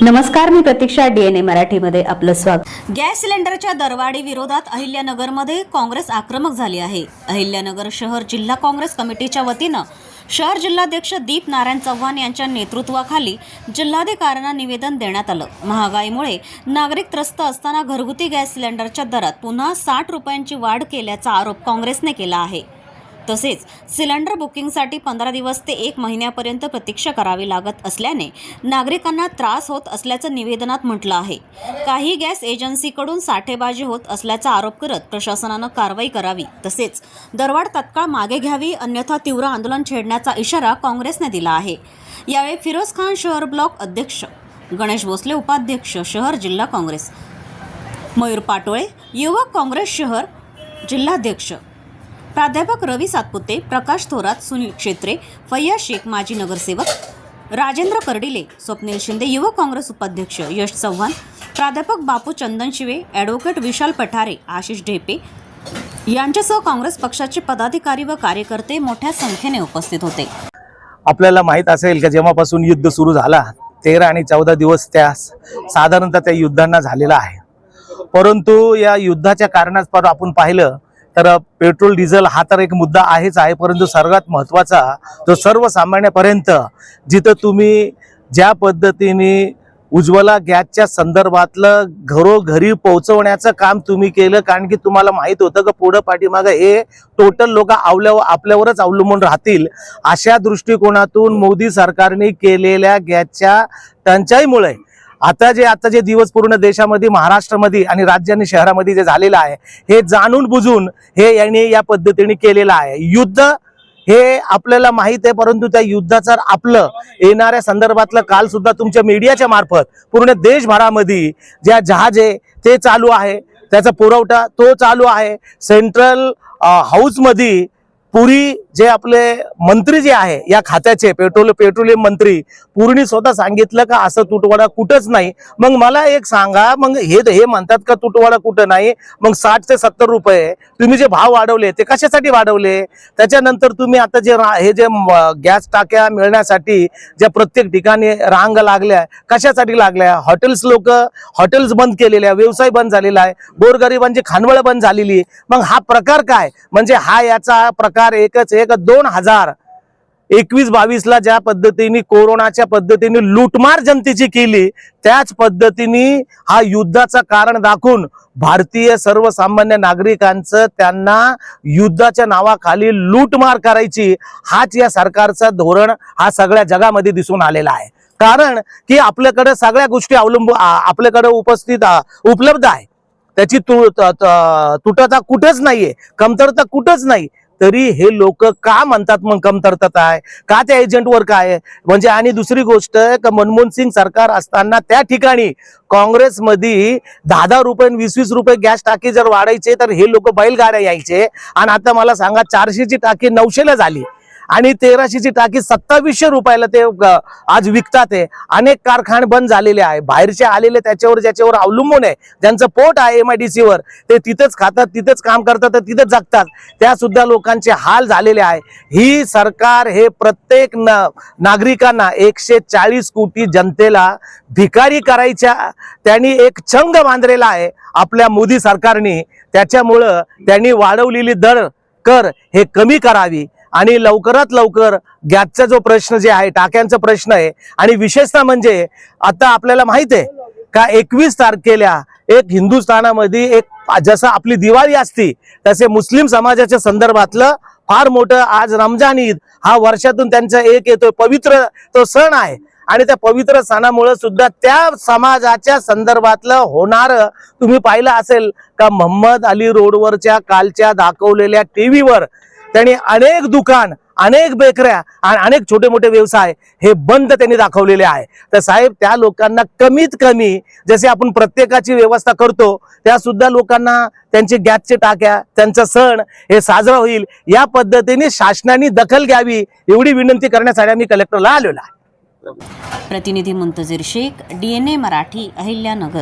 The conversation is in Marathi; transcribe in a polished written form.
नमस्कार, मी प्रतीक्षा. DNA मराठीमध्ये आपलं स्वागत. गॅस सिलेंडरच्या दरवाढी विरोधात अहिल्यानगरमध्ये काँग्रेस आक्रमक झाली आहे. अहिल्यानगर शहर जिल्हा काँग्रेस कमिटीच्या वतीनं शहर जिल्हाध्यक्ष दीप नारायण चव्हाण यांच्या नेतृत्वाखाली जिल्हाधिकाऱ्यांना निवेदन देण्यात आलं. महागाईमुळे नागरिक त्रस्त असताना घरगुती गॅस सिलेंडरच्या दरात पुन्हा 60 रुपयांची वाढ केल्याचा आरोप काँग्रेसने केला आहे. तसेच सिलेंडर बुकिंगसाठी 15 दिवस ते 1 महिन्यापर्यंत प्रतीक्षा करावी लागत असल्याने नागरिकांना त्रास होत असल्याचं निवेदनात म्हटलं आहे. काही गॅस एजन्सीकडून साठेबाजी होत असल्याचा आरोप करत प्रशासनानं कारवाई करावी, तसेच दरवाढ तत्काळ मागे घ्यावी, अन्यथा तीव्र आंदोलन छेडण्याचा इशारा काँग्रेसने दिला आहे. यावेळी फिरोज खान शहर ब्लॉक अध्यक्ष, गणेश भोसले उपाध्यक्ष शहर जिल्हा काँग्रेस, मयूर पाटोळे युवक काँग्रेस शहर जिल्हाध्यक्ष, प्राध्यापक रवी सातपुते, प्रकाश थोरात, सुनील क्षेत्रे, फैयाज शेख माजी नगरसेवक, राजेंद्र कर्डिले, स्वप्नील शिंदे युवक काँग्रेस उपाध्यक्ष, यश चव्हाण, प्राध्यापक बापू चंदनशिवे, ॲडव्होकेट विशाल पठारे, आशिष ढेपे यांच्यासह काँग्रेस पक्षाचे पदाधिकारी व कार्यकर्ते मोठ्या संख्येने उपस्थित होते. आपल्याला माहित असेल की जेव्हापासून युद्ध सुरू झाला 13 आणि 14 दिवस त्या साधारणतः त्या युद्धांना झालेला आहे. परंतु या युद्धाच्या कारणात आपण पाहिलं तर पेट्रोल डिझेल हा तर एक मुद्दा आहेच आहे, परंतु सर्वात महत्त्वाचा जो सर्वसामान्यापर्यंत जिथं तुम्ही ज्या पद्धतीने उज्ज्वला गॅसच्या संदर्भातलं घरोघरी पोहोचवण्याचं काम तुम्ही केलं, कारण की तुम्हाला माहित होतं की पुढं पाठीमागं हे टोटल लोक आपल्यावरच अवलंबून राहतील. अशा दृष्टिकोनातून मोदी सरकारने केलेल्या गॅसच्या टंचाईमुळे आता जे दिवस पूर्ण देशामध्ये, महाराष्ट्रामध्ये आणि राज्य आणि शहरामध्ये जे झालेलं आहे हे जाणून बुजून हे यांनी या पद्धतीने केलेलं आहे. युद्ध हे आपल्याला माहित आहे, परंतु त्या युद्धाचा आपलं येणाऱ्या संदर्भातलं काल सुद्धा तुमच्या मीडियाच्या मार्फत पूर्ण देशभरामध्ये ज्या जहाजे ते चालू आहे, त्याचा पुरवठा तो चालू आहे. सेंट्रल हाऊसमध्ये पुरी जे आपले मंत्री जे आहे या खात्याचे पेट्रोलियम मंत्री पूर्णी स्वतः सांगितलं का असं तुटवडा कुठंच नाही. मग मला एक सांगा, मग हे म्हणतात का तुटवडा कुठं नाही, मग 60 ते 70 रुपये तुम्ही जे भाव वाढवले ते कशासाठी वाढवले? त्याच्यानंतर तुम्ही आता जे गॅस टाक्या मिळण्यासाठी ज्या प्रत्येक ठिकाणी रांग लागल्या, कशासाठी लागल्या? हॉटेल्स बंद केलेल्या, व्यवसाय बंद झालेला आहे, गोरगरिबांची खानवळ बंद झालेली. मग हा प्रकार काय? म्हणजे हा याचा प्रकार एकच एक 2021-22 ज्या पद्धतीने कोरोनाच्या पद्धतीने लूटमार जनतेची केली, त्याच पद्धतीने हा युद्धाचं कारण दाखवून भारतीय सर्वसामान्य नागरिकांचं त्यांना युद्धाच्या नावाखाली लूटमार करायची, हाच या सरकारचा धोरण हा सगळ्या जगामध्ये दिसून आलेला आहे. कारण की आपल्याकडे सगळ्या गोष्टी आपल्याकडे उपलब्ध आहे, त्याची तुटता कुठेच नाहीये, कमतरता कुठंच नाही. तरी हे लोक का म्हणतात मग कमतरता आहे का? त्या एजंटवर काय म्हणजे? आणि दुसरी गोष्ट मनमोहन सिंग सरकार असताना त्या ठिकाणी काँग्रेसमध्ये 10 रुपये 20 रुपये गॅस टाकी जर वाढायचे तर हे लोक बैलगाड्या यायचे. आणि आता मला सांगा 400ची टाकी 900ला झाली आणि 1300ची टाकी 2700 रुपयाला ते आज विकतात. आहे अनेक कारखाने बंद झालेले आहे, बाहेरचे आलेले ज्याच्यावर अवलंबून आहे, ज्यांचं पोट आहे MIDC वर, ते तिथंच खातात, तिथंच काम करतात, तिथंच जगतात, त्या सुद्धा लोकांचे हाल झालेले आहे. ही सरकार हे प्रत्येक नागरिकांना 140 कोटी जनतेला भिकारी करायच्या त्यांनी एक चंग बांधलेला आहे आपल्या मोदी सरकारने. त्याच्यामुळं त्यांनी वाढवलेली दर कर हे कमी करावी आणि लवकरात लवकर गॅसचा जो प्रश्न जे आहे, टाक्यांचा प्रश्न आहे, आणि विशेषतः म्हणजे आता आपल्याला माहित आहे का 21 तारखेला एक हिंदुस्थानामध्ये एक जसं आपली दिवाळी असती तसे मुस्लिम समाजाच्या संदर्भातलं फार मोठं आज रमजान ईद हा वर्षातून त्यांचा एक येतोय, पवित्र तो सण आहे. आणि त्या पवित्र सणामुळे सुद्धा त्या समाजाच्या संदर्भातलं होणार तुम्ही पाहिलं असेल का मोहम्मद अली रोडवरच्या कालच्या दाखवलेल्या टीव्हीवर त्यांनी अनेक दुकान, अनेक बेकऱ्या आणि अनेक छोटे मोठे व्यवसाय हे बंद त्यांनी दाखवलेले आहे. तर साहेब, त्या लोकांना कमीत कमी जसे आपण प्रत्येकाची व्यवस्था करतो त्या सुद्धा लोकांना त्यांची गॅसचे टाक्या, त्यांचा सण हे साजरा होईल या पद्धतीने शासनाने दखल घ्यावी एवढी विनंती करण्यासाठी आम्ही कलेक्टरला आलेलो आहे. प्रतिनिधी मुंतजीर शेख, DNA मराठी, अहिल्यानगर.